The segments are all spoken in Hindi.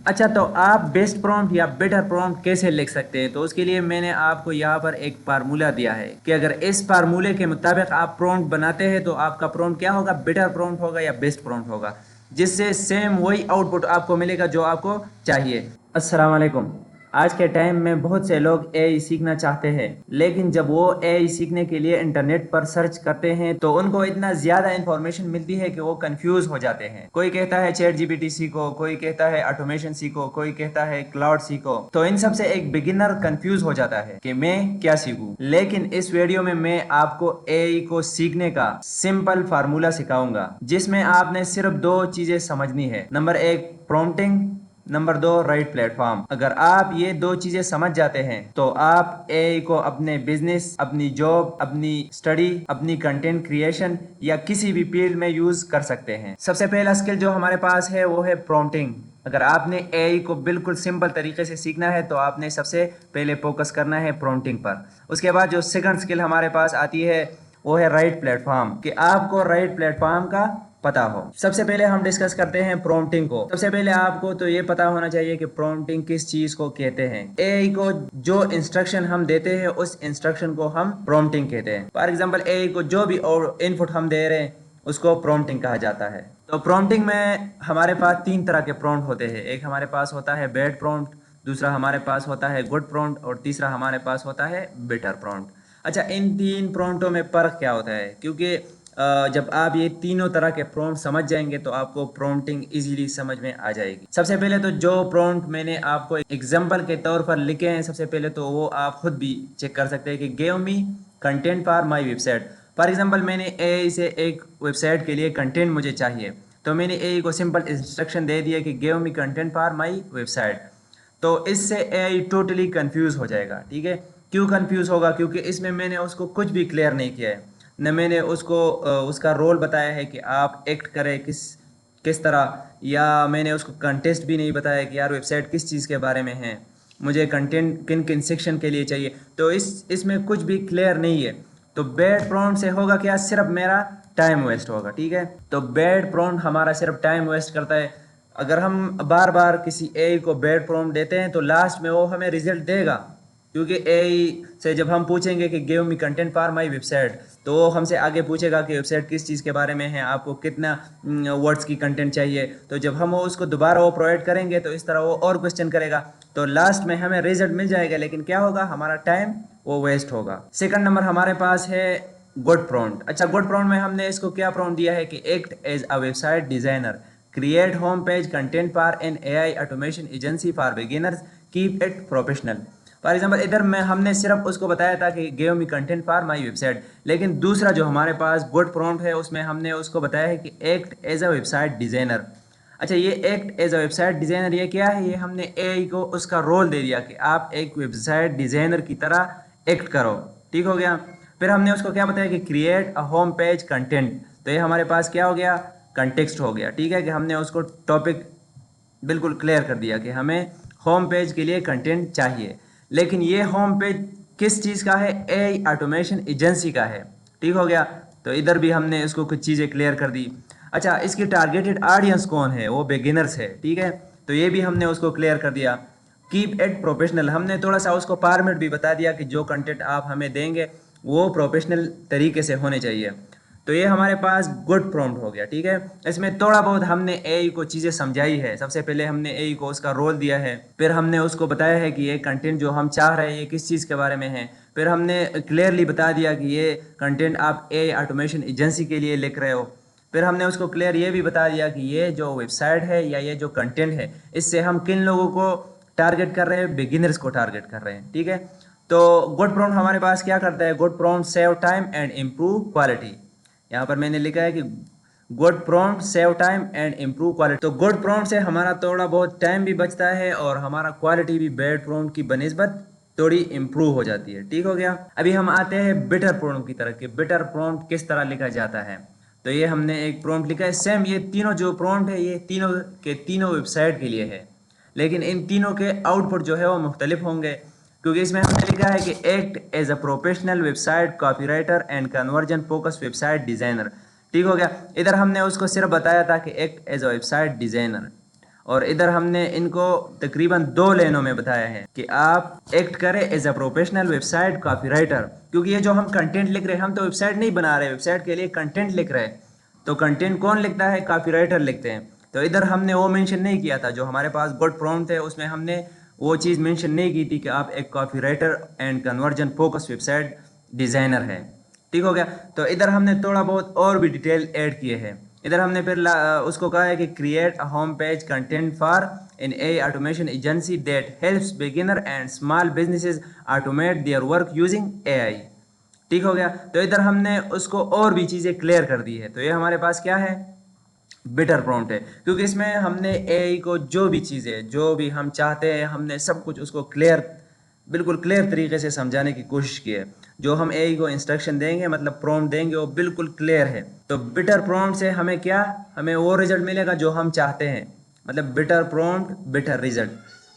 अच्छा, तो आप बेस्ट प्रॉम्प्ट या बेटर प्रॉम्प्ट कैसे लिख सकते हैं? तो उसके लिए मैंने आपको यहाँ पर एक फार्मूला दिया है कि अगर इस फार्मूले के मुताबिक आप प्रॉम्प्ट बनाते हैं तो आपका प्रॉम्प्ट क्या होगा, बेटर प्रॉम्प्ट होगा या बेस्ट प्रॉम्प्ट होगा, जिससे सेम वही आउटपुट आपको मिलेगा जो आपको चाहिए। अस्सलाम वालेकुम। आज के टाइम में बहुत से लोग एआई सीखना चाहते हैं, लेकिन जब वो एआई सीखने के लिए इंटरनेट पर सर्च करते हैं तो उनको इतना ज्यादा इंफॉर्मेशन मिलती है कि वो कंफ्यूज हो जाते हैं। कोई कहता है चैट जीपीटी सीखो, कोई कहता है ऑटोमेशन सीखो, कोई कहता है क्लाउड सीखो। तो इन सब से एक बिगिनर कंफ्यूज हो जाता है कि मैं क्या सीखूं। लेकिन इस वीडियो में मैं आपको एआई को सीखने का सिंपल फार्मूला सिखाऊंगा, जिसमें आपने सिर्फ दो चीजें समझनी है। नंबर एक, प्रॉम्प्टिंग। नंबर दो, राइट प्लेटफॉर्म। अगर आप ये दो चीजें समझ जाते हैं तो आप एआई को अपने बिजनेस, अपनी जॉब, अपनी स्टडी, अपनी कंटेंट क्रिएशन या किसी भी फील्ड में यूज कर सकते हैं। सबसे पहला स्किल जो हमारे पास है वो है प्रॉम्प्टिंग। अगर आपने एआई को बिल्कुल सिंपल तरीके से सीखना है तो आपने सबसे पहले फोकस करना है प्रॉम्प्टिंग पर। उसके बाद जो सेकंड स्किल हमारे पास आती है वो है राइट प्लेटफॉर्म, कि आपको राइट प्लेटफॉर्म का पता हो। सबसे पहले हम डिस्कस करते हैं प्रॉम्प्टिंग को। सबसे पहले आपको तो ये पता होना चाहिए कि प्रॉम्प्टिंग किस चीज को कहते हैं। एआई को जो इंस्ट्रक्शन हम देते हैं उस इंस्ट्रक्शन को हम प्रॉम्प्टिंग कहते हैं। फॉर एग्जांपल, एआई को जो भी और इनपुट हम दे रहे हैं उसको प्रॉम्प्टिंग कहा जाता है। तो प्रॉम्प्टिंग में हमारे पास तीन तरह के प्रॉम्प्ट होते हैं। एक हमारे पास होता है बैड प्रॉम्प्ट, दूसरा हमारे पास होता है गुड प्रॉम्प्ट और तीसरा हमारे पास होता है बेटर प्रॉम्प्ट। अच्छा, इन तीन प्रॉम्प्टों में फर्क क्या होता है? क्योंकि जब आप ये तीनों तरह के प्रॉम्प्ट समझ जाएंगे तो आपको प्रॉम्प्टिंग इजीली समझ में आ जाएगी। सबसे पहले तो जो प्रॉम्प्ट मैंने आपको एग्जांपल के तौर पर लिखे हैं, सबसे पहले तो वो आप खुद भी चेक कर सकते हैं कि give me content for my website. For example, मैंने एआई से एक वेबसाइट के लिए कंटेंट मुझे चाहिए, तो मैंने एआई को सिंपल इंस्ट्रक्शन दे दिया कि give me content for my website. तो इससे एआई टोटली कंफ्यूज हो जाएगा। ठीक है, क्यों कंफ्यूज होगा? क्योंकि इसमें मैंने उसको कुछ भी क्लियर नहीं किया है। न मैंने उसको उसका रोल बताया है कि आप एक्ट करें किस किस तरह, या मैंने उसको कंटेस्ट भी नहीं बताया कि यार वेबसाइट किस चीज़ के बारे में है, मुझे कंटेंट किन किन सेक्शन के लिए चाहिए। तो इसमें कुछ भी क्लियर नहीं है। तो बैड प्रॉम्प्ट से होगा क्या? सिर्फ मेरा टाइम वेस्ट होगा। ठीक है, तो बैड प्रॉम्प्ट हमारा सिर्फ टाइम वेस्ट करता है। अगर हम बार बार किसी एआई को बैड प्रॉम्प्ट देते हैं तो लास्ट में वो हमें रिजल्ट देगा। क्योंकि एआई से जब हम पूछेंगे कि give me content for my website, तो वो हमसे आगे पूछेगा कि वेबसाइट किस चीज़ के बारे में है, आपको कितना वर्ड्स की कंटेंट चाहिए। तो जब हम उसको दोबारा वो प्रोवाइड करेंगे तो इस तरह वो और क्वेश्चन करेगा। तो लास्ट में हमें रिजल्ट मिल जाएगा, लेकिन क्या होगा, हमारा टाइम वो वेस्ट होगा। सेकंड नंबर हमारे पास है गुड प्रॉम्प्ट। अच्छा, गुड प्रॉम्प्ट में हमने इसको क्या प्रॉम्प्ट दिया है कि act as a website designer, create home page content for an AI automation agency for beginners, keep it professional. For example, इधर में हमने सिर्फ उसको बताया था कि give me content for my website, लेकिन दूसरा जो हमारे पास गुड प्रॉम्प्ट है उसमें हमने उसको बताया है कि act as a website designer. अच्छा, ये act as a website designer ये क्या है? ये हमने एआई को उसका रोल दे दिया कि आप एक वेबसाइट डिजाइनर की तरह एक्ट करो। ठीक हो गया। फिर हमने उसको क्या बताया कि create a home page content. तो ये हमारे पास क्या हो गया? कंटेक्स्ट हो गया। ठीक है, कि हमने उसको टॉपिक बिल्कुल क्लियर कर दिया कि हमें होम पेज के लिए कंटेंट चाहिए। लेकिन ये होम पेज किस चीज़ का है? एआई ऑटोमेशन एजेंसी का है। ठीक हो गया। तो इधर भी हमने इसको कुछ चीज़ें क्लियर कर दी। अच्छा, इसकी टारगेटेड ऑडियंस कौन है? वो बिगिनर्स है। ठीक है, तो ये भी हमने उसको क्लियर कर दिया। कीप एट प्रोफेशनल, हमने थोड़ा सा उसको फॉर्मेट भी बता दिया कि जो कंटेंट आप हमें देंगे वो प्रोफेशनल तरीके से होने चाहिए। तो ये हमारे पास गुड प्रॉम्प्ट हो गया। ठीक है, इसमें थोड़ा बहुत हमने एआई को चीज़ें समझाई है। सबसे पहले हमने एआई को उसका रोल दिया है, फिर हमने उसको बताया है कि ये कंटेंट जो हम चाह रहे हैं ये किस चीज़ के बारे में है, फिर हमने क्लियरली बता दिया कि ये कंटेंट आप एआई ऑटोमेशन एजेंसी के लिए लिख रहे हो। फिर हमने उसको क्लियर ये भी बता दिया कि ये जो वेबसाइट है या ये जो कंटेंट है इससे हम किन लोगों को टारगेट कर रहे हैं? बिगिनर्स को टारगेट कर रहे हैं। ठीक है, तो गुड प्रॉम्प्ट हमारे पास क्या करता है? Good prompt save time and improve quality. यहाँ पर मैंने लिखा है कि good prompt save time and improve quality. तो गुड प्रॉम्प्ट से हमारा थोड़ा बहुत टाइम भी बचता है और हमारा क्वालिटी भी बैड प्रॉम्प्ट की बनिस्बत थोड़ी इम्प्रूव हो जाती है। ठीक हो गया। अभी हम आते हैं बेटर प्रॉम्प्ट की तरफ कि बेटर प्रॉम्प्ट किस तरह लिखा जाता है। तो ये हमने एक प्रॉम्प्ट लिखा है। सेम ये तीनों जो प्रॉम्प्ट है ये तीनों के तीनों वेबसाइट के लिए है, लेकिन इन तीनों के आउटपुट जो है वो मुख्तलिफ होंगे। क्योंकि इसमें हमने लिखा है कि act as a professional website copywriter and conversion focus website designer. ठीक हो गया। इधर हमने उसको सिर्फ बताया था कि act as a website designer, और इधर हमने इनको तकरीबन 2 लाइनों में बताया है कि आप एक्ट करें as a professional website copywriter. क्योंकि ये जो हम कंटेंट लिख रहे हैं, हम तो वेबसाइट नहीं बना रहे, वेबसाइट के लिए कंटेंट लिख रहे हैं। तो कंटेंट कौन लिखता है? कॉपीराइटर लिखते हैं। तो इधर हमने वो मेंशन नहीं किया था, जो हमारे पास गुड प्रॉम्प्ट है उसमें हमने वो चीज़ मेंशन नहीं की थी कि आप एक copywriter and conversion focus website designer है। ठीक हो गया। तो इधर हमने थोड़ा बहुत और भी डिटेल ऐड किए हैं। इधर हमने फिर उसको कहा है कि create a home page content for an A automation agency that helps beginner and small businesses automate their work using AI. ठीक हो गया। तो इधर हमने उसको और भी चीज़ें क्लियर कर दी है। तो ये हमारे पास क्या है? बेटर प्रॉम्प्ट है, क्योंकि इसमें हमने एआई को जो भी चीज़ें जो भी हम चाहते हैं हमने सब कुछ उसको बिल्कुल क्लियर तरीके से समझाने की कोशिश की है। जो हम एआई को इंस्ट्रक्शन देंगे मतलब प्रॉम्प्ट देंगे वो बिल्कुल क्लियर है। तो बेटर प्रॉम्प्ट से हमें क्या, हमें वो रिजल्ट मिलेगा जो हम चाहते हैं। मतलब बेटर प्रॉम्प्ट बेटर रिजल्ट,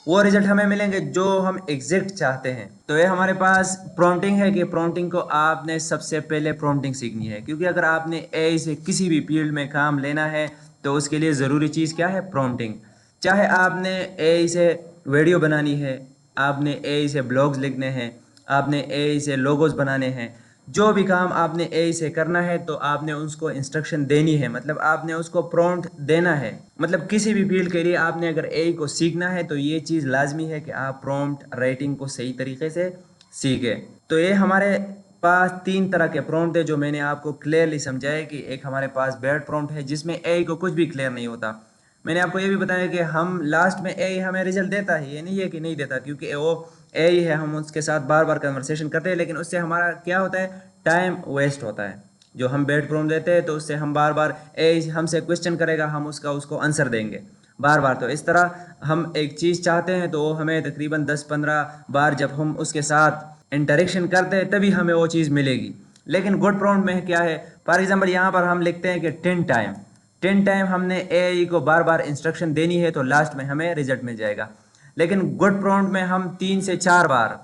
वो रिजल्ट हमें मिलेंगे जो हम एग्जैक्ट चाहते हैं। तो ये हमारे पास प्रॉम्प्टिंग है कि प्रॉम्प्टिंग को आपने सबसे पहले प्रॉम्प्टिंग सीखनी है, क्योंकि अगर आपने एआई से किसी भी फील्ड में काम लेना है तो उसके लिए ज़रूरी चीज़ क्या है? प्रॉम्प्टिंग। चाहे आपने एआई से वीडियो बनानी है, आपने एआई से ब्लॉग्स लिखने हैं, आपने एआई से लोगोस बनाने हैं, जो भी काम आपने एआई से करना है तो आपने उसको इंस्ट्रक्शन देनी है, मतलब आपने उसको प्रॉम्प्ट देना है। मतलब किसी भी फील्ड के लिए आपने अगर एआई को सीखना है तो ये चीज़ लाजमी है कि आप प्रॉम्प्ट राइटिंग को सही तरीके से सीखें। तो ये हमारे पास 3 तरह के प्रॉम्प्ट है जो मैंने आपको क्लियरली समझाया कि एक हमारे पास बैड प्रॉम्प्ट है जिसमें एआई को कुछ भी क्लियर नहीं होता। मैंने आपको ये भी बताया कि हम लास्ट में एआई हमें रिजल्ट देता है, ये नहीं है कि नहीं देता, क्योंकि वो एआई है, हम उसके साथ बार बार कन्वर्सेशन करते हैं, लेकिन उससे हमारा क्या होता है? टाइम वेस्ट होता है। जो हम बैड प्रॉम्प्ट देते हैं तो उससे हम बार बार एआई हमसे क्वेश्चन करेगा, हम उसको आंसर देंगे बार बार। तो इस तरह हम एक चीज़ चाहते हैं तो वो हमें तकरीबन 10-15 बार जब हम उसके साथ इंटरेक्शन करते हैं तभी हमें वो चीज़ मिलेगी। लेकिन गुड प्रॉम्प्ट में क्या है? फॉर एग्जांपल यहाँ पर हम लिखते हैं कि 10 टाइम हमने एआई को बार बार इंस्ट्रक्शन देनी है तो लास्ट में हमें रिजल्ट मिल जाएगा। लेकिन गुड प्रॉम्प्ट में हम 3 से 4 बार,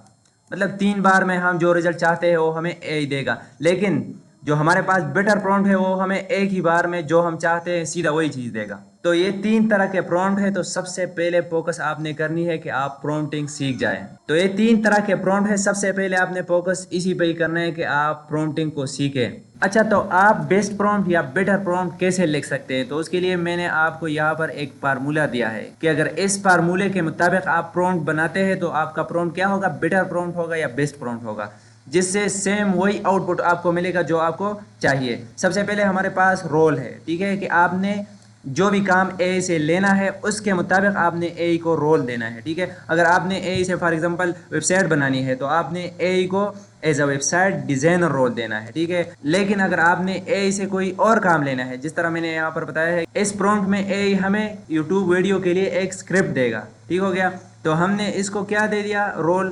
मतलब 3 बार में हम जो रिजल्ट चाहते हैं वो हमें एआई देगा। लेकिन जो हमारे पास बेटर प्रॉम्प्ट है वो हमें एक ही बार में जो हम चाहते हैं सीधा वही चीज़ देगा। तो ये 3 तरह के प्रॉम्प्ट है। तो सबसे पहले फोकस आपने करनी है कि आप प्रॉम्प्टिंग सीख जाएं। तो ये 3 तरह के प्रॉम्प्ट है, सबसे पहले आपने फोकस इसी पे ही करना है कि आप प्रॉम्प्टिंग को सीखें। अच्छा, तो आप बेस्ट प्रॉम्प्ट या बेटर प्रॉम्प्ट कैसे लिख सकते हैं? तो उसके लिए मैंने आपको यहाँ पर एक फार्मूला दिया है कि अगर इस फार्मूले के मुताबिक आप प्रॉम्प्ट बनाते हैं तो आपका प्रॉम्प्ट क्या होगा? बेटर प्रॉम्प्ट होगा या बेस्ट प्रॉम्प्ट होगा, जिससे सेम वही आउटपुट आपको मिलेगा जो आपको चाहिए। सबसे पहले हमारे पास रोल है, ठीक है, कि आपने जो भी काम ए से लेना है उसके मुताबिक आपने ए को रोल देना है। ठीक है, अगर आपने ए से फॉर एग्जांपल वेबसाइट बनानी है तो आपने ए को as a website designer role देना है। ठीक है, लेकिन अगर आपने ए से कोई और काम लेना है, जिस तरह मैंने यहाँ पर बताया है, इस प्रॉम्प्ट में ए हमें यूट्यूब वीडियो के लिए एक स्क्रिप्ट देगा। ठीक हो गया। तो हमने इसको क्या दे दिया? रोल,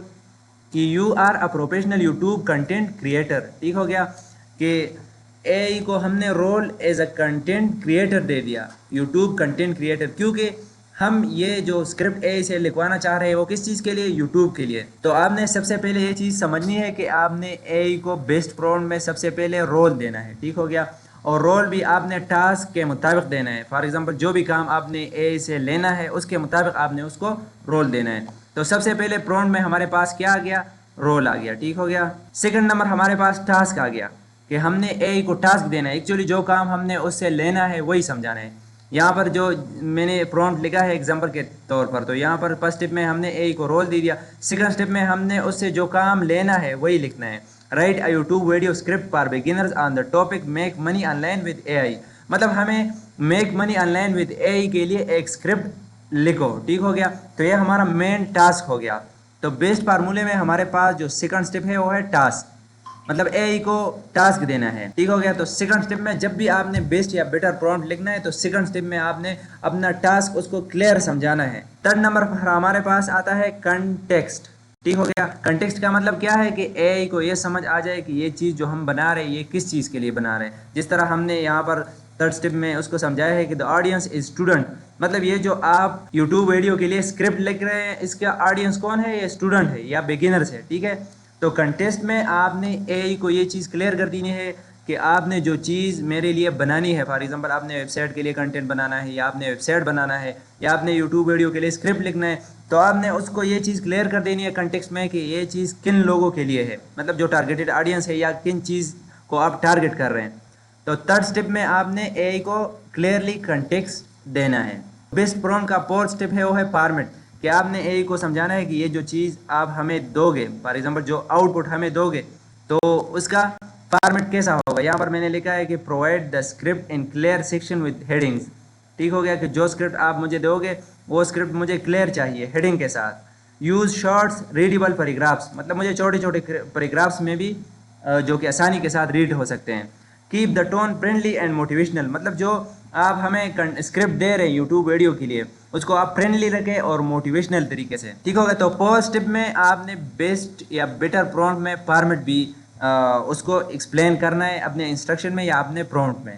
कि you are a professional YouTube content creator. ठीक हो गया, कि एआई को हमने role as a content creator दे दिया, यूट्यूब कंटेंट क्रिएटर, क्योंकि हम ये जो स्क्रिप्ट एआई से लिखवाना चाह रहे हैं वो किस चीज़ के लिए? यूट्यूब के लिए। तो आपने सबसे पहले ये चीज़ समझनी है कि आपने एआई को बेस्ट प्रॉम्प्ट में सबसे पहले रोल देना है। ठीक हो गया, और रोल भी आपने टास्क के मुताबिक देना है। फॉर एग्जांपल जो भी काम आपने एआई से लेना है उसके मुताबिक आपने उसको रोल देना है। तो सबसे पहले प्रॉम्प्ट में हमारे पास क्या आ गया? रोल आ गया। ठीक हो गया। सेकंड नंबर हमारे पास टास्क आ गया कि हमने एआई को टास्क देना है, एक्चुअली जो काम हमने उससे लेना है वही समझाना है। यहाँ पर जो मैंने प्रॉम्प्ट लिखा है एग्जांपल के तौर पर, तो यहाँ पर फर्स्ट स्टेप में हमने एआई को रोल दे दिया, सेकंड स्टेप में हमने उससे जो काम लेना है वही लिखना है। Right a YouTube video script for beginners on the topic make money online with AI. मतलब हमें make money online with AI के लिए एक स्क्रिप्ट लिखो। ठीक हो गया। तो ये हमारा मेन टास्क हो गया। तो बेस्ट फार्मूले में हमारे पास जो सेकंड स्टेप है वो है टास्क, मतलब एआई को टास्क देना है। ठीक हो गया। तो सेकंड स्टेप में जब भी आपने बेस्ट या बेटर प्रॉम्प्ट लिखना है तो सेकंड स्टेप में आपने अपना टास्क उसको क्लियर समझाना है। थर्ड नंबर पर हमारे पास आता है कंटेक्स्ट। ठीक हो गया। कंटेक्स्ट का मतलब क्या है? कि एआई को ये समझ आ जाए कि ये चीज़ जो हम बना रहे हैं ये किस चीज़ के लिए बना रहे हैं। जिस तरह हमने यहाँ पर थर्ड स्टेप में उसको समझाया है कि द ऑडियंस इज स्टूडेंट, मतलब ये जो आप यूट्यूब वीडियो के लिए स्क्रिप्ट लिख रहे हैं इसका ऑडियंस कौन है? ये स्टूडेंट है या बिगिनर्स है। ठीक है। तो कंटेस्ट में आपने एआई को ये चीज़ क्लियर कर देनी है कि आपने जो चीज़ मेरे लिए बनानी है, फॉर एग्जांपल आपने वेबसाइट के लिए कंटेंट बनाना है, या आपने वेबसाइट बनाना है, या आपने यूट्यूब वीडियो के लिए स्क्रिप्ट लिखना है, तो आपने उसको ये चीज़ क्लियर कर देनी है कंटेक्स्ट में कि ये चीज़ किन लोगों के लिए है, मतलब जो टारगेटेड ऑडियंस है या किन चीज़ को आप टारगेट कर रहे हैं। तो थर्ड स्टेप में आपने एआई को क्लियरली कंटेक्स्ट देना है। बेस्ट प्रॉम्प्ट का फोर्थ स्टेप है वो है फॉर्मेट, कि आपने एआई को समझाना है कि ये जो चीज़ आप हमें दोगे, फॉर एग्जांपल जो आउटपुट हमें दोगे, तो उसका फॉर्मेट कैसा होगा। यहाँ पर मैंने लिखा है कि provide the script in clear section with headings. ठीक हो गया कि जो स्क्रिप्ट आप मुझे दोगे वो स्क्रिप्ट मुझे क्लियर चाहिए हेडिंग के साथ। यूज़ शॉर्ट्स रीडेबल पैराग्राफ्स, मतलब मुझे छोटे छोटे पैराग्राफ्स में भी जो कि आसानी के साथ रीड हो सकते हैं। Keep the tone friendly and motivational, मतलब जो आप हमें स्क्रिप्ट दे रहे हैं यूट्यूब वीडियो के लिए, उसको आप फ्रेंडली रखें और मोटिवेशनल तरीके से। ठीक होगा। तो फर्स्ट स्टेप में आपने बेस्ट या बेटर प्रॉम्प्ट में फॉर्मेट भी उसको एक्सप्लेन करना है अपने इंस्ट्रक्शन में या अपने प्रॉम्प्ट में।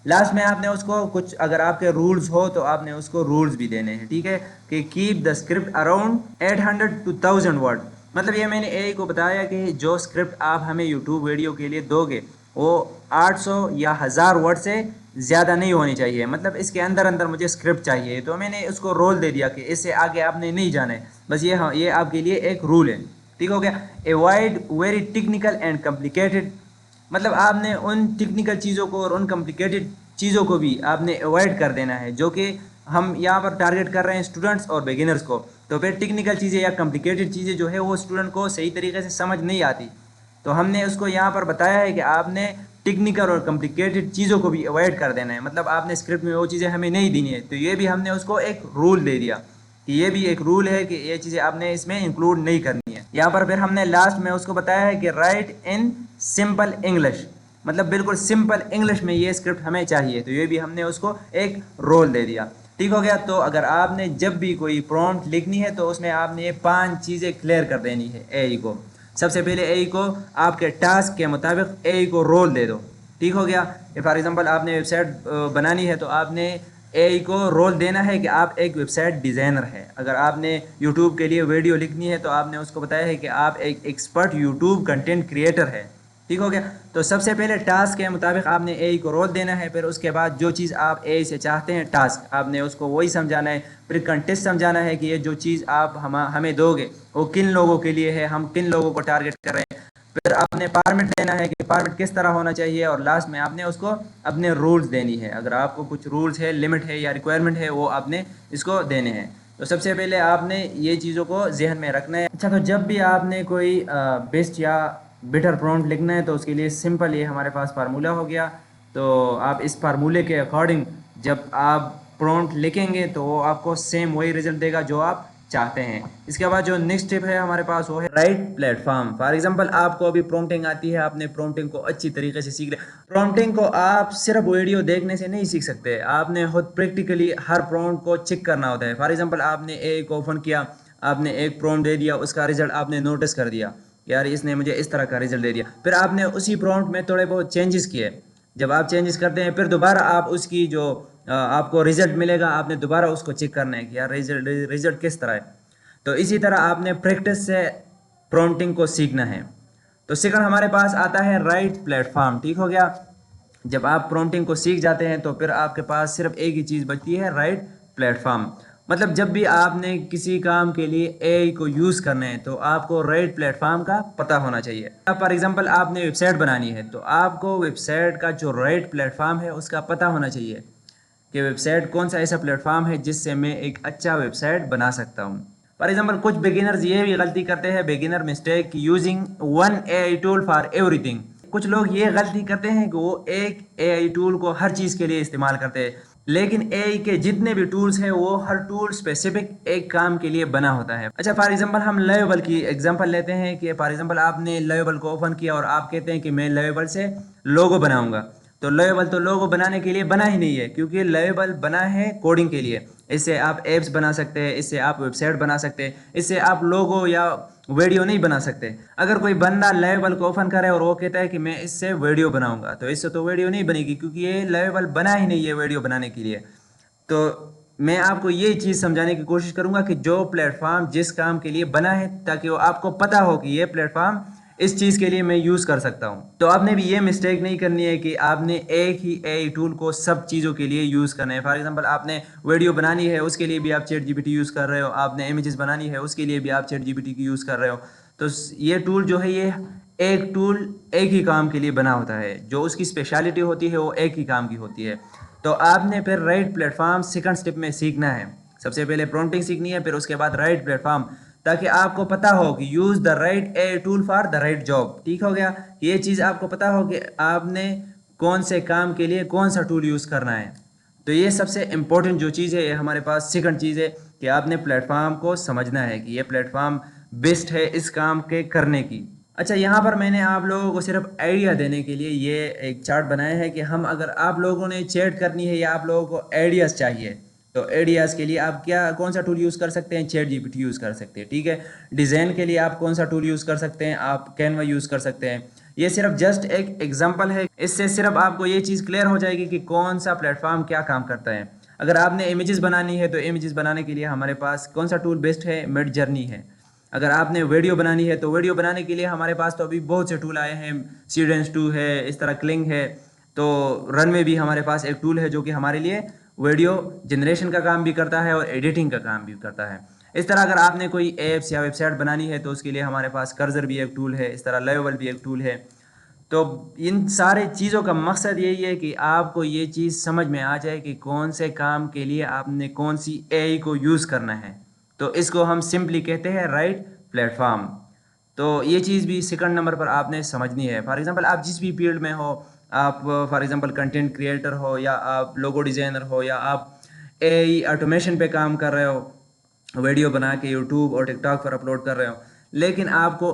लास्ट में आपने उसको कुछ, अगर आपके रूल्स हो तो आपने उसको रूल्स भी देने हैं। ठीक है, कि keep the script around 800 to 1000 word, मतलब ये मैंने एआई को बताया कि जो स्क्रिप्ट आप हमें यूट्यूब वीडियो के लिए दोगे वो 800 या 1000 वर्ड से ज़्यादा नहीं होनी चाहिए, मतलब इसके अंदर अंदर मुझे स्क्रिप्ट चाहिए। तो मैंने उसको रोल दे दिया कि इससे आगे आपने नहीं जाना है, बस ये, हाँ, ये आपके लिए एक रूल है। ठीक हो गया। Avoid very technical and complicated, मतलब आपने उन टेक्निकल चीज़ों को और उन कॉम्प्लिकेटेड चीज़ों को भी आपने अवॉइड कर देना है, जो कि हम यहाँ पर टारगेट कर रहे हैं स्टूडेंट्स और बिगिनर्स को। तो फिर टेक्निकल चीज़ें या कॉम्प्लिकेटेड चीज़ें जो है वो स्टूडेंट को सही तरीके से समझ नहीं आती, तो हमने उसको यहाँ पर बताया है कि आपने टेक्निकल और कॉम्प्लिकेटेड चीज़ों को भी अवॉइड कर देना है, मतलब आपने स्क्रिप्ट में वो चीज़ें हमें नहीं देनी है। तो ये भी हमने उसको एक रूल दे दिया कि ये भी एक रूल है कि ये चीज़ें आपने इसमें इंक्लूड नहीं करनी है। यहाँ पर फिर हमने लास्ट में उसको बताया है कि राइट इन सिंपल इंग्लिश, मतलब बिल्कुल सिंपल इंग्लिश में ये स्क्रिप्ट हमें चाहिए, तो ये भी हमने उसको एक रोल दे दिया। ठीक हो गया। तो अगर आपने जब भी कोई प्रॉम्प्ट लिखनी है तो उसमें आपने ये 5 चीज़ें क्लियर कर देनी है एआई को। सबसे पहले एआई को आपके टास्क के मुताबिक एआई को रोल दे दो। ठीक हो गया। फॉर एग्जांपल आपने वेबसाइट बनानी है तो आपने एआई को रोल देना है कि आप एक वेबसाइट डिज़ाइनर है। अगर आपने यूट्यूब के लिए वीडियो लिखनी है तो आपने उसको बताया है कि आप एक एक्सपर्ट यूट्यूब कंटेंट क्रिएटर है। ठीक हो गया। तो सबसे पहले टास्क के मुताबिक आपने एआई को रोल देना है, फिर उसके बाद जो चीज़ आप एआई से चाहते हैं टास्क, आपने उसको वही समझाना है। फिर कंटेस्ट समझाना है कि ये जो चीज़ आप हमें दोगे वो किन लोगों के लिए है, हम किन लोगों को टारगेट कर रहे हैं। फिर आपने फॉर्मेट देना है कि फॉर्मेट किस तरह होना चाहिए, और लास्ट में आपने उसको अपने रूल्स देनी है। अगर आपको कुछ रूल्स है, लिमिट है या रिक्वायरमेंट है, वो आपने इसको देने हैं। तो सबसे पहले आपने ये चीज़ों को जहन में रखना है। अच्छा, तो जब भी आपने कोई बेस्ट या बेटर प्रॉम्प्ट लिखना है तो उसके लिए सिंपल ये हमारे पास फार्मूला हो गया। तो आप इस फार्मूले के अकॉर्डिंग जब आप प्रॉम्प्ट लिखेंगे तो वो आपको सेम वही रिजल्ट देगा जो आप चाहते हैं। इसके बाद जो नेक्स्ट स्टेप है हमारे पास वो है राइट प्लेटफॉर्म। फॉर एग्जांपल आपको अभी प्रॉम्प्टिंग आती है, आपने प्रॉम्प्टिंग को अच्छी तरीके से सीख लिया। प्रॉम्प्टिंग को आप सिर्फ वीडियो देखने से नहीं सीख सकते, आपने खुद प्रैक्टिकली हर प्रॉम्प्ट को चेक करना होता है। फॉर एग्जांपल आपने एक ओपन किया, आपने एक प्रॉम्प्ट दे दिया, उसका रिजल्ट आपने नोटिस कर दिया, यार इसने मुझे इस तरह का रिजल्ट दे दिया। फिर आपने उसी प्रॉम्प्ट में थोड़े बहुत चेंजेस किए। जब आप चेंजेस करते हैं फिर दोबारा आप उसकी जो आपको रिजल्ट मिलेगा, आपने दोबारा उसको चेक करना है कि यार रिजल्ट किस तरह है। तो इसी तरह आपने प्रैक्टिस से प्रॉम्प्टिंग को सीखना है। तो सेकंड हमारे पास आता है राइट प्लेटफॉर्म। ठीक हो गया। जब आप प्रॉम्प्टिंग को सीख जाते हैं तो फिर आपके पास सिर्फ एक ही चीज़ बचती है, राइट प्लेटफॉर्म। मतलब जब भी आपने किसी काम के लिए एआई को यूज़ करना है तो आपको राइट प्लेटफॉर्म का पता होना चाहिए। अब फॉर एग्जांपल आपने वेबसाइट बनानी है तो आपको वेबसाइट का जो राइट प्लेटफॉर्म है उसका पता होना चाहिए कि वेबसाइट कौन सा ऐसा प्लेटफॉर्म है जिससे मैं एक अच्छा वेबसाइट बना सकता हूँ। फॉर एग्जांपल कुछ बिगिनर्स ये भी गलती करते हैं, beginner mistake, using one AI tool for everything. कुछ लोग ये गलती करते हैं कि वो एक एआई टूल को हर चीज़ के लिए इस्तेमाल करते हैं, लेकिन एआई के जितने भी टूल्स हैं वो हर टूल स्पेसिफिक एक काम के लिए बना होता है। अच्छा, फॉर एग्जांपल हम लवेबल की एग्जांपल लेते हैं कि फॉर एग्जांपल आपने लवेबल को ओपन किया और आप कहते हैं कि मैं लवेबल से लोगो बनाऊंगा। तो लोगो बनाने के लिए बना ही नहीं है, क्योंकि लवेबल बना है कोडिंग के लिए। इससे आप एप्स बना सकते हैं, इससे आप वेबसाइट बना सकते हैं, इससे आप लोगो या वीडियो नहीं बना सकते। अगर कोई बंदा लवेबल को ओपन करे और वो कहता है कि मैं इससे वीडियो बनाऊंगा, तो इससे तो वीडियो नहीं बनेगी, क्योंकि ये लवेबल बना ही नहीं है वीडियो बनाने के लिए। तो मैं आपको ये चीज़ समझाने की कोशिश करूंगा कि जो प्लेटफॉर्म जिस काम के लिए बना है, ताकि वो आपको पता हो कि ये प्लेटफॉर्म इस चीज़ के लिए मैं यूज़ कर सकता हूँ। तो आपने भी ये मिस्टेक नहीं करनी है कि आपने एक ही एआई टूल को सब चीज़ों के लिए यूज़ करना है। फॉर एग्जांपल आपने वीडियो बनानी है उसके लिए भी आप चैट जीपीटी यूज़ कर रहे हो, आपने इमेजेस बनानी है उसके लिए भी आप चैट जीपीटी की यूज़ कर रहे हो। तो ये टूल जो है ये एक टूल एक ही काम के लिए बना होता है, जो उसकी स्पेशलिटी होती है वो एक ही काम की होती है। तो आपने फिर राइट प्लेटफॉर्म सेकंड स्टेप में सीखना है। सबसे पहले प्रॉम्प्टिंग सीखनी है, फिर उसके बाद राइट प्लेटफॉर्म, ताकि आपको पता हो कि use the right a tool for the right job. ठीक हो गया, ये चीज़ आपको पता हो कि आपने कौन से काम के लिए कौन सा टूल यूज़ करना है। तो ये सबसे इम्पोर्टेंट जो चीज़ है, ये हमारे पास सेकंड चीज़ है कि आपने प्लेटफॉर्म को समझना है कि ये प्लेटफॉर्म बेस्ट है इस काम के करने की। अच्छा, यहाँ पर मैंने आप लोगों को सिर्फ आइडिया देने के लिए ये एक चार्ट बनाया है कि हम अगर आप लोगों ने चैट करनी है या आप लोगों को आइडियाज़ चाहिए, तो आइडियाज़ के लिए आप क्या कौन सा टूल यूज़ कर सकते हैं? चैट जीपीटी यूज़ कर सकते हैं। ठीक है, डिज़ाइन के लिए आप कौन सा टूल यूज़ कर सकते हैं? आप कैनवा यूज़ कर सकते हैं। ये सिर्फ जस्ट एक एग्जांपल है, इससे सिर्फ आपको ये चीज़ क्लियर हो जाएगी कि कौन सा प्लेटफॉर्म क्या काम करता है। अगर आपने इमेजेस बनानी है तो इमेजेस बनाने के लिए हमारे पास कौन सा टूल बेस्ट है? मिड जर्नी है। अगर आपने वीडियो बनानी है तो वीडियो बनाने के लिए हमारे पास तो अभी बहुत से टूल आए हैं, सीडेंस 2 है, इस तरह क्लिंग है। तो रन में भी हमारे पास एक टूल है जो कि हमारे लिए वीडियो जनरेशन का काम भी करता है और एडिटिंग का काम भी करता है। इस तरह अगर आपने कोई ऐप्स या वेबसाइट बनानी है तो उसके लिए हमारे पास कर्सर भी एक टूल है, इस तरह लेवल भी एक टूल है। तो इन सारे चीज़ों का मकसद यही है कि आपको ये चीज़ समझ में आ जाए कि कौन से काम के लिए आपने कौन सी एआई को यूज़ करना है। तो इसको हम सिंपली कहते हैं राइट प्लेटफॉर्म। तो ये चीज़ भी सेकंड नंबर पर आपने समझनी है। फॉर एग्जांपल आप जिस भी फील्ड में हो, आप फॉर एग्जांपल कंटेंट क्रिएटर हो या आप लोगो डिज़ाइनर हो या आप एआई ऑटोमेशन पे काम कर रहे हो, वीडियो बना के यूट्यूब और टिकटॉक पर अपलोड कर रहे हो, लेकिन आपको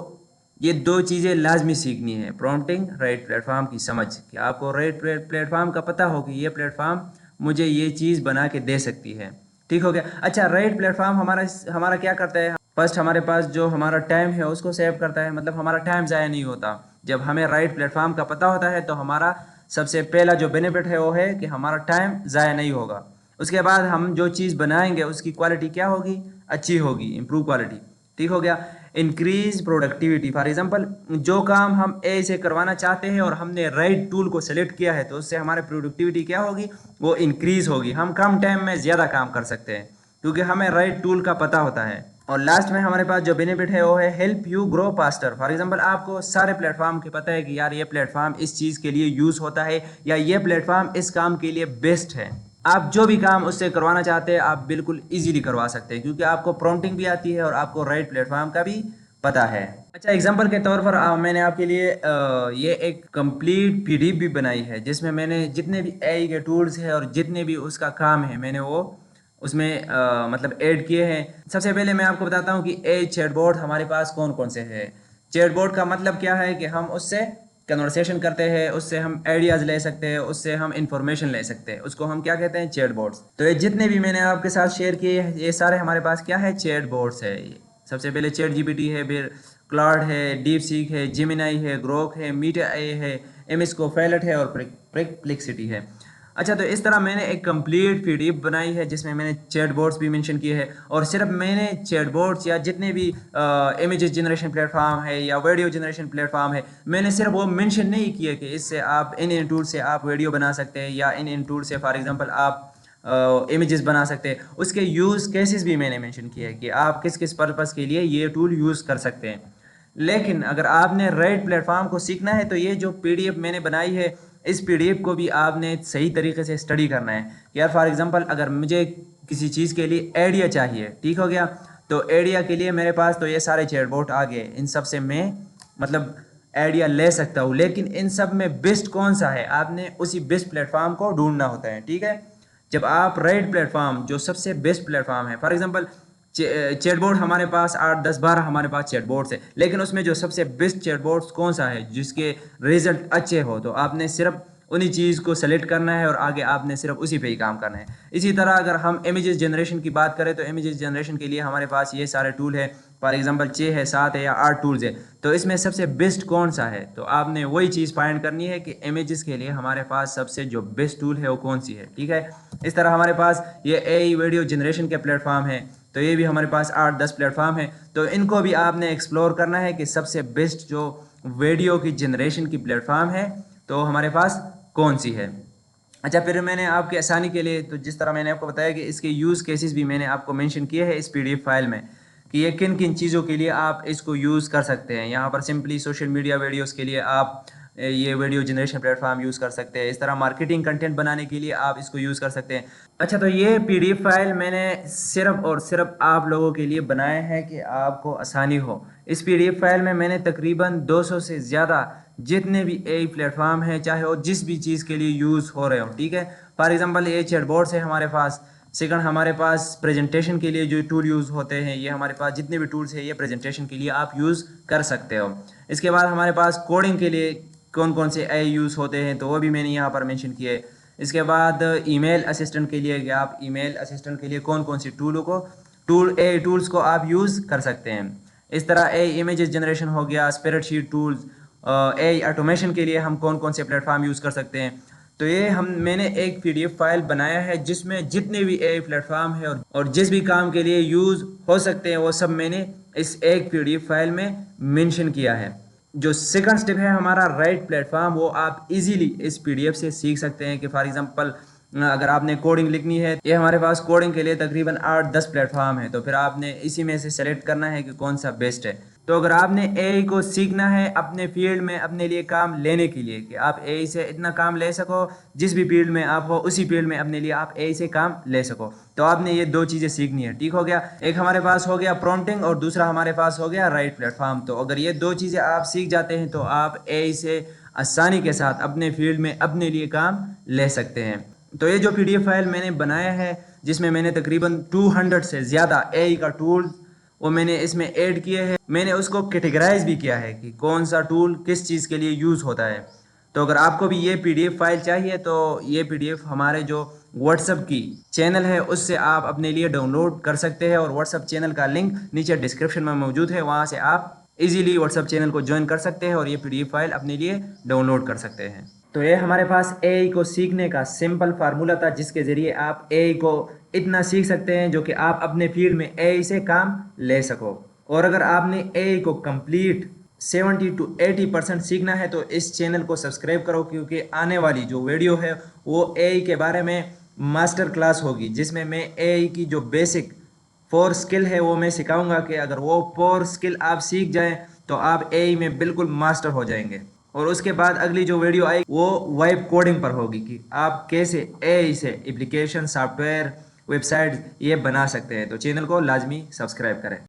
ये दो चीज़ें लाजमी सीखनी है, प्रॉम्प्टिंग, राइट प्लेटफॉर्म की समझ, कि आपको राइट प्लेटफॉर्म का पता हो कि ये प्लेटफॉर्म मुझे ये चीज़ बना के दे सकती है। ठीक हो गया। अच्छा, राइट प्लेटफॉर्म हमारा हमारा क्या करता है? फर्स्ट हमारे पास जो हमारा टाइम है उसको सेव करता है, मतलब हमारा टाइम ज़ाया नहीं होता। जब हमें राइट प्लेटफॉर्म का पता होता है तो हमारा सबसे पहला जो बेनिफिट है वो है कि हमारा टाइम ज़ाया नहीं होगा। उसके बाद हम जो चीज़ बनाएंगे उसकी क्वालिटी क्या होगी? अच्छी होगी, इम्प्रूव क्वालिटी। ठीक हो गया। इंक्रीज प्रोडक्टिविटी, फॉर एग्जांपल जो काम हम ए से करवाना चाहते हैं और हमने राइट टूल को सेलेक्ट किया है तो उससे हमारी प्रोडक्टिविटी क्या होगी? वो इंक्रीज होगी। हम कम टाइम में ज़्यादा काम कर सकते हैं क्योंकि हमें राइट टूल का पता होता है। और लास्ट में हमारे पास जो बेनिफिट है वो है help you grow faster. For example आपको सारे प्लेटफॉर्म के पता है कि यार ये प्लेटफॉर्म इस चीज़ के लिए यूज़ होता है या ये प्लेटफॉर्म इस काम के लिए बेस्ट है। आप जो भी काम उससे करवाना चाहते हैं आप बिल्कुल इजीली करवा सकते हैं क्योंकि आपको प्रॉम्प्टिंग भी आती है और आपको राइट प्लेटफॉर्म का भी पता है। अच्छा, एग्जांपल के तौर पर मैंने आपके लिए ये एक कंप्लीट पीडीएफ भी बनाई है जिसमें मैंने जितने भी एआई के टूल्स हैं और जितने भी उसका काम है मैंने वो उसमें मतलब ऐड किए हैं। सबसे पहले मैं आपको बताता हूँ कि ए चैटबॉट हमारे पास कौन कौन से हैं। चैटबॉट का मतलब क्या है कि हम उससे कन्वर्सेशन करते हैं, उससे हम आइडियाज़ ले सकते हैं, उससे हम इंफॉर्मेशन ले सकते हैं, उसको हम क्या कहते हैं? चैटबॉट्स। तो ये जितने भी मैंने आपके साथ शेयर किए हैं ये सारे हमारे पास क्या है? चैटबॉट्स है। ये सबसे पहले चैट जीपीटी है, फिर क्लाउड है, डीप सीक है, जेमिनाई है, ग्रोक है, मीटा ए है, एमएस कोफैलेट है और प्रिक्सिटी है। अच्छा, तो इस तरह मैंने एक कंप्लीट पीडीएफ बनाई है जिसमें मैंने चैटबॉट्स भी मेंशन किए हैं और सिर्फ मैंने चैटबॉट्स या जितने भी इमेजेस जनरेशन प्लेटफॉर्म है या वीडियो जनरेशन प्लेटफॉर्म है मैंने सिर्फ वो मेंशन नहीं किए कि इससे आप इन टूल से आप वीडियो बना सकते हैं या इन टूल से फॉर एग्जांपल आप इमेजेस बना सकते हैं। उसके यूज़ केसेस भी मैंने मेंशन किए हैं कि आप किस किस पर्पज़ के लिए ये टूल यूज़ कर सकते हैं। लेकिन अगर आपने राइट प्लेटफॉर्म को सीखना है तो ये जो पीडीएफ मैंने बनाई है इस पीडीएफ को भी आपने सही तरीके से स्टडी करना है। यार फॉर एग्जांपल अगर मुझे किसी चीज़ के लिए आइडिया चाहिए, ठीक हो गया, तो आइडिया के लिए मेरे पास तो ये सारे चैटबॉट आ गए, इन सब से मैं मतलब आइडिया ले सकता हूँ। लेकिन इन सब में बेस्ट कौन सा है? आपने उसी बेस्ट प्लेटफॉर्म को ढूंढना होता है। ठीक है, जब आप राइट प्लेटफॉर्म जो सबसे बेस्ट प्लेटफॉर्म है, फॉर एग्जांपल चैटबॉट हमारे पास 8 10 12 हमारे पास चैटबॉट्स है, लेकिन उसमें जो सबसे बेस्ट चैटबॉट्स कौन सा है जिसके रिजल्ट अच्छे हो, तो आपने सिर्फ उन्हीं चीज़ को सेलेक्ट करना है और आगे आपने सिर्फ उसी पे ही काम करना है। इसी तरह अगर हम इमेजेस जनरेशन की बात करें तो इमेजेस जनरेशन के लिए हमारे पास ये सारे टूल है, फॉर एग्जांपल 6 है, 7 है या 8 टूल्स है। तो इसमें सबसे बेस्ट कौन सा है? तो आपने वही चीज़ फाइंड करनी है कि इमेजेस के लिए हमारे पास सबसे जो बेस्ट टूल है वो कौन सी है। ठीक है, इस तरह हमारे पास ये एआई वीडियो जनरेशन के प्लेटफॉर्म है, तो ये भी हमारे पास 8 10 प्लेटफॉर्म है। तो इनको भी आपने एक्सप्लोर करना है कि सबसे बेस्ट जो वीडियो की जनरेशन की प्लेटफॉर्म है तो हमारे पास कौन सी है। अच्छा, फिर मैंने आपकी आसानी के लिए, तो जिस तरह मैंने आपको बताया कि इसके यूज़ केसेस भी मैंने आपको मेंशन किए हैं इस पीडीएफ फाइल में कि ये किन किन चीज़ों के लिए आप इसको यूज़ कर सकते हैं। यहाँ पर सिंपली सोशल मीडिया वीडियोस के लिए आप ये वीडियो जनरेशन प्लेटफॉर्म यूज़ कर सकते हैं। इस तरह मार्केटिंग कंटेंट बनाने के लिए आप इसको यूज़ कर सकते हैं। अच्छा, तो ये पीडीएफ फाइल मैंने सिर्फ और सिर्फ आप लोगों के लिए बनाया है कि आपको आसानी हो। इस पीडीएफ फाइल में मैंने तकरीबन 200 से ज़्यादा जितने भी एआई प्लेटफॉर्म है, चाहे वो जिस भी चीज़ के लिए यूज़ हो रहे हो, ठीक है। फॉर एग्जांपल ये चैटबॉट्स है हमारे पास। सेकंड, हमारे पास प्रेजेंटेशन के लिए जो टूल यूज़ होते हैं, ये हमारे पास जितने भी टूल्स हैं ये प्रेजेंटेशन के लिए आप यूज़ कर सकते हो। इसके बाद हमारे पास कोडिंग के लिए कौन कौन से एआई यूज़ होते हैं तो वो भी मैंने यहाँ पर मेंशन किए। इसके बाद ईमेल असिस्टेंट के लिए, कि आप ईमेल असिस्टेंट के लिए कौन कौन सी एआई टूल्स को आप यूज़ कर सकते हैं। इस तरह एआई इमेजेस जनरेशन हो गया, स्प्रेडशीट टूल्स, एआई ऑटोमेशन के लिए हम कौन कौन से प्लेटफॉर्म यूज़ कर सकते हैं। तो ये मैंने एक पीडीएफ फाइल बनाया है जिसमें जितने भी एआई प्लेटफॉर्म है और जिस भी काम के लिए यूज़ हो सकते हैं वो सब मैंने इस एक पीडीएफ फाइल में मेंशन किया है। जो सेकंड स्टेप है हमारा राइट प्लेटफॉर्म, वो आप इजीली इस पीडीएफ से सीख सकते हैं। कि फॉर एग्जांपल अगर आपने कोडिंग लिखनी है, ये हमारे पास कोडिंग के लिए तकरीबन 8-10 प्लेटफॉर्म है, तो फिर आपने इसी में से सेलेक्ट करना है कि कौन सा बेस्ट है। तो अगर आपने एआई को सीखना है अपने फील्ड में अपने लिए काम लेने के लिए, कि आप एआई से इतना काम ले सको, जिस भी फील्ड में आप हो उसी फील्ड में अपने लिए आप एआई से काम ले सको, तो आपने ये 2 चीज़ें सीखनी है। ठीक हो गया, एक हमारे पास हो गया प्रॉम्प्टिंग और दूसरा हमारे पास हो गया राइट प्लेटफॉर्म। तो अगर ये 2 चीज़ें आप सीख जाते हैं तो आप एआई से आसानी के साथ अपने फील्ड में अपने लिए काम ले सकते हैं। तो ये जो पीडीएफ फाइल मैंने बनाया है, जिसमें मैंने तकरीबन 200 से ज़्यादा एआई का टूल वो मैंने इसमें ऐड किए हैं। मैंने उसको कैटेगराइज भी किया है कि कौन सा टूल किस चीज़ के लिए यूज़ होता है। तो अगर आपको भी ये पीडीएफ फाइल चाहिए तो ये पीडीएफ हमारे जो व्हाट्सएप की चैनल है उससे आप अपने लिए डाउनलोड कर सकते हैं, और व्हाट्सएप चैनल का लिंक नीचे डिस्क्रिप्शन में मौजूद है, वहाँ से आप इजीली व्हाट्सएप चैनल को ज्वाइन कर सकते हैं और ये पीडीएफ फाइल अपने लिए डाउनलोड कर सकते हैं। तो ये हमारे पास एआई को सीखने का सिंपल फार्मूला था, जिसके ज़रिए आप एआई को इतना सीख सकते हैं जो कि आप अपने फील्ड में एआई से काम ले सको। और अगर आपने एआई को कंप्लीट 70 to 80% सीखना है तो इस चैनल को सब्सक्राइब करो, क्योंकि आने वाली जो वीडियो है वो एआई के बारे में मास्टर क्लास होगी, जिसमें मैं एआई की जो बेसिक 4 स्किल है वो मैं सिखाऊंगा कि अगर वो 4 स्किल आप सीख जाएं तो आप एआई में बिल्कुल मास्टर हो जाएंगे। और उसके बाद अगली जो वीडियो आएगी वो वाइब कोडिंग पर होगी कि आप कैसे एआई से एप्लीकेशन, सॉफ्टवेयर, वेबसाइट ये बना सकते हैं। तो चैनल को लाजमी सब्सक्राइब करें।